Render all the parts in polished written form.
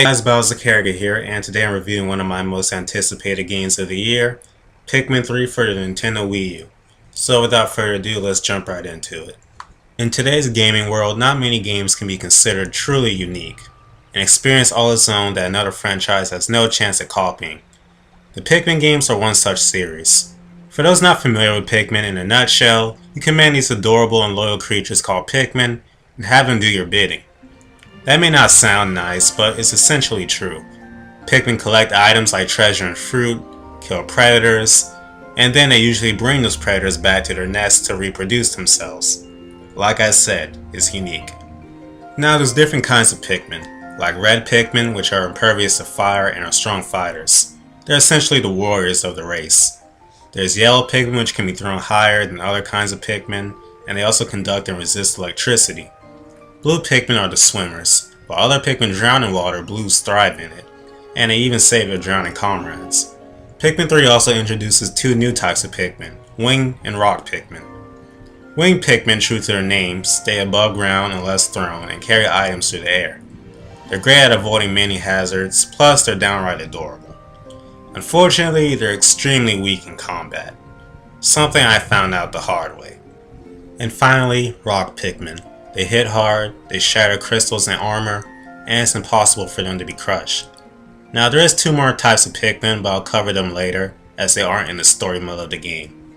Hey guys, BaoZakeruga here, and today I'm reviewing one of my most anticipated games of the year, Pikmin 3 for the Nintendo Wii U. So without further ado, let's jump right into it. In today's gaming world, not many games can be considered truly unique, an experience all its own that another franchise has no chance at copying. The Pikmin games are one such series. For those not familiar with Pikmin, in a nutshell, you command these adorable and loyal creatures called Pikmin and have them do your bidding. That may not sound nice, but it's essentially true. Pikmin collect items like treasure and fruit, kill predators, and then they usually bring those predators back to their nests to reproduce themselves. Like I said, it's unique. Now there's different kinds of Pikmin, like red Pikmin, which are impervious to fire and are strong fighters. They're essentially the warriors of the race. There's yellow Pikmin, which can be thrown higher than other kinds of Pikmin, and they also conduct and resist electricity. Blue Pikmin are the swimmers. While other Pikmin drown in water, blues thrive in it, and they even save their drowning comrades. Pikmin 3 also introduces two new types of Pikmin, Wing and Rock Pikmin. Wing Pikmin, true to their name, stay above ground unless thrown and carry items through the air. They're great at avoiding many hazards, plus they're downright adorable. Unfortunately, they're extremely weak in combat, something I found out the hard way. And finally, Rock Pikmin. They hit hard, they shatter crystals and armor, and it's impossible for them to be crushed. Now there is two more types of Pikmin, but I'll cover them later, as they aren't in the story mode of the game.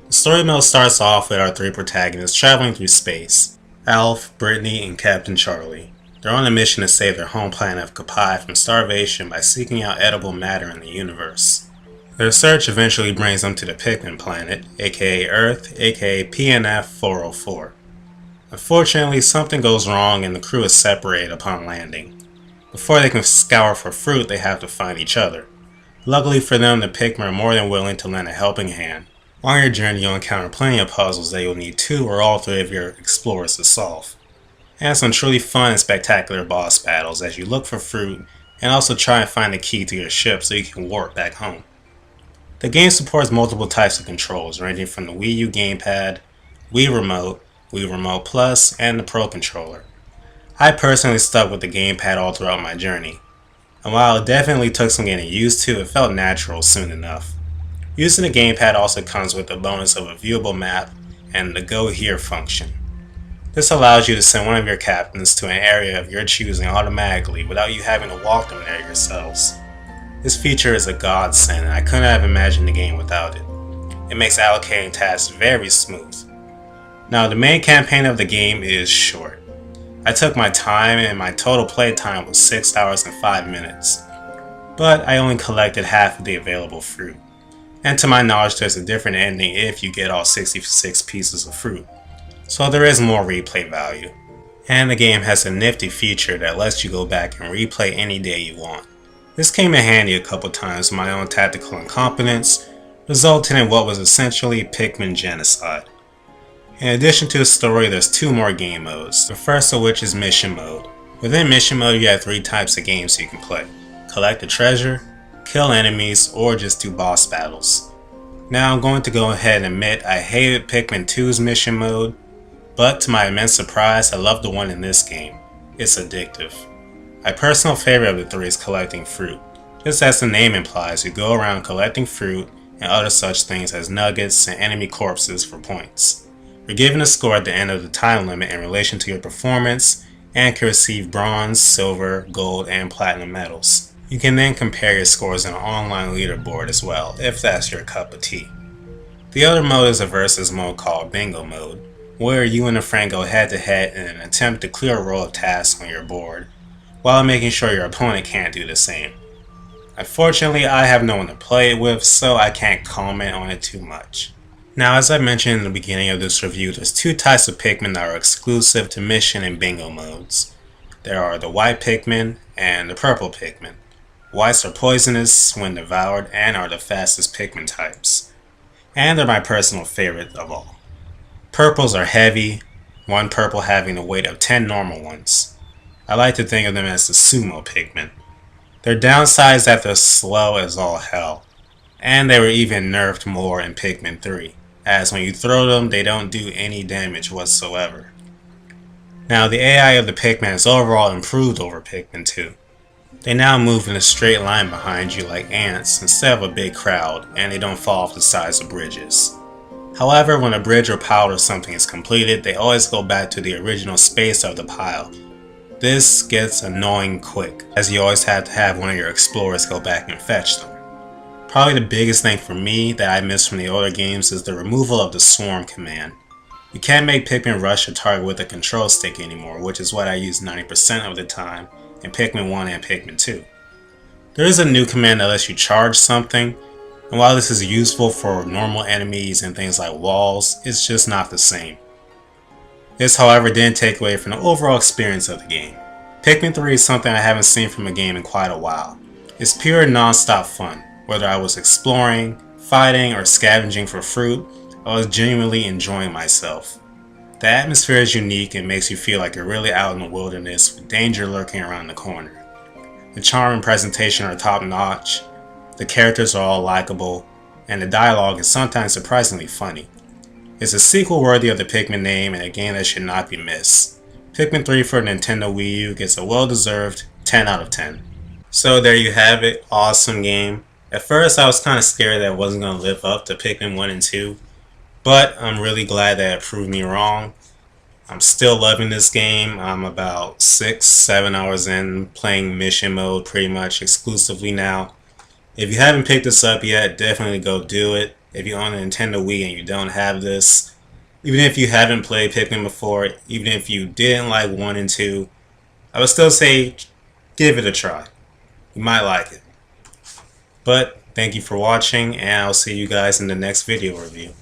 The story mode starts off with our three protagonists traveling through space, Alf, Brittany, and Captain Charlie. They're on a mission to save their home planet of Kapai from starvation by seeking out edible matter in the universe. Their search eventually brings them to the Pikmin planet, aka Earth, aka PNF 404. Unfortunately, something goes wrong and the crew is separated upon landing. Before they can scour for fruit, they have to find each other. Luckily for them, the Pikmin are more than willing to lend a helping hand. On your journey, you'll encounter plenty of puzzles that you'll need two or all three of your explorers to solve. And some truly fun and spectacular boss battles as you look for fruit and also try and find the key to your ship so you can warp back home. The game supports multiple types of controls, ranging from the Wii U gamepad, Wii Remote Plus, and the Pro Controller. I personally stuck with the gamepad all throughout my journey, and while it definitely took some getting used to, it felt natural soon enough. Using the gamepad also comes with the bonus of a viewable map and the Go Here function. This allows you to send one of your captains to an area of your choosing automatically without you having to walk them there yourselves. This feature is a godsend, and I couldn't have imagined the game without it. It makes allocating tasks very smooth. Now, the main campaign of the game is short. I took my time and my total play time was 6 hours and 5 minutes. But I only collected half of the available fruit. And to my knowledge, there's a different ending if you get all 66 pieces of fruit. So there is more replay value. And the game has a nifty feature that lets you go back and replay any day you want. This came in handy a couple times with my own tactical incompetence, resulting in what was essentially Pikmin genocide. In addition to the story, there's two more game modes, the first of which is Mission Mode. Within Mission Mode, you have three types of games you can play: collect the treasure, kill enemies, or just do boss battles. Now I'm going to go ahead and admit I hated Pikmin 2's Mission Mode, but to my immense surprise, I love the one in this game. It's addictive. My personal favorite of the three is collecting fruit. Just as the name implies, you go around collecting fruit and other such things as nuggets and enemy corpses for points. You're given a score at the end of the time limit in relation to your performance and can receive bronze, silver, gold, and platinum medals. You can then compare your scores in an online leaderboard as well, if that's your cup of tea. The other mode is a versus mode called Bingo Mode, where you and a friend go head to head in an attempt to clear a row of tasks on your board, while making sure your opponent can't do the same. Unfortunately, I have no one to play it with, so I can't comment on it too much. Now, as I mentioned in the beginning of this review, there's two types of Pikmin that are exclusive to Mission and Bingo modes. There are the White Pikmin and the Purple Pikmin. Whites are poisonous when devoured and are the fastest Pikmin types. And they're my personal favorite of all. Purples are heavy, one purple having the weight of 10 normal ones. I like to think of them as the Sumo Pikmin. Their downside is that they're slow as all hell, and they were even nerfed more in Pikmin 3. As when you throw them, they don't do any damage whatsoever. Now, the AI of the Pikmin has overall improved over Pikmin 2. They now move in a straight line behind you like ants instead of a big crowd, and they don't fall off the sides of bridges. However, when a bridge or pile or something is completed, they always go back to the original space of the pile. This gets annoying quick, as you always have to have one of your explorers go back and fetch them. Probably the biggest thing for me that I miss from the older games is the removal of the swarm command. You can't make Pikmin rush a target with a control stick anymore, which is what I use 90% of the time in Pikmin 1 and Pikmin 2. There is a new command that lets you charge something, and while this is useful for normal enemies and things like walls, it's just not the same. This, however, didn't take away from the overall experience of the game. Pikmin 3 is something I haven't seen from a game in quite a while. It's pure non-stop fun. Whether I was exploring, fighting, or scavenging for fruit, I was genuinely enjoying myself. The atmosphere is unique and makes you feel like you're really out in the wilderness with danger lurking around the corner. The charm and presentation are top notch, the characters are all likable, and the dialogue is sometimes surprisingly funny. It's a sequel worthy of the Pikmin name and a game that should not be missed. Pikmin 3 for Nintendo Wii U gets a well-deserved 10 out of 10. So there you have it, awesome game. At first I was kind of scared that it wasn't going to live up to Pikmin 1 and 2, but I'm really glad that it proved me wrong. I'm still loving this game. I'm about 6-7 hours in, playing mission mode pretty much exclusively now. If you haven't picked this up yet, definitely go do it. If you own a Nintendo Wii and you don't have this, even if you haven't played Pikmin before, even if you didn't like 1 and 2, I would still say give it a try. You might like it. But thank you for watching, and I'll see you guys in the next video review.